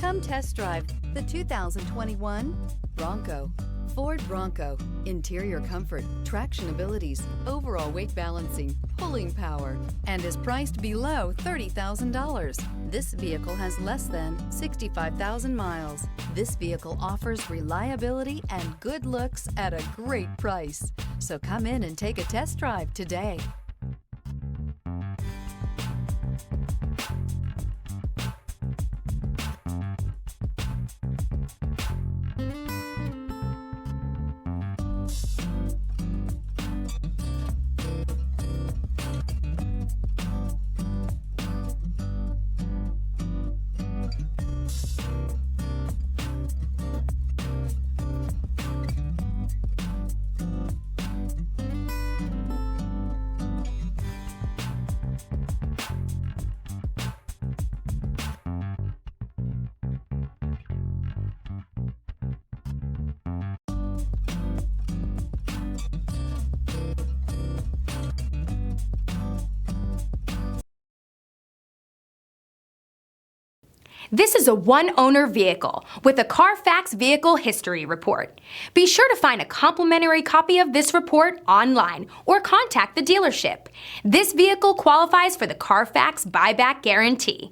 Come test drive the 2021 Bronco. Ford Bronco. Interior comfort, traction abilities, overall weight balancing, pulling power, and is priced below $30,000. This vehicle has less than 65,000 miles. This vehicle offers reliability and good looks at a great price. So come in and take a test drive today. This is a one-owner vehicle with a Carfax Vehicle History Report. Be sure to find a complimentary copy of this report online or contact the dealership. This vehicle qualifies for the Carfax Buyback Guarantee.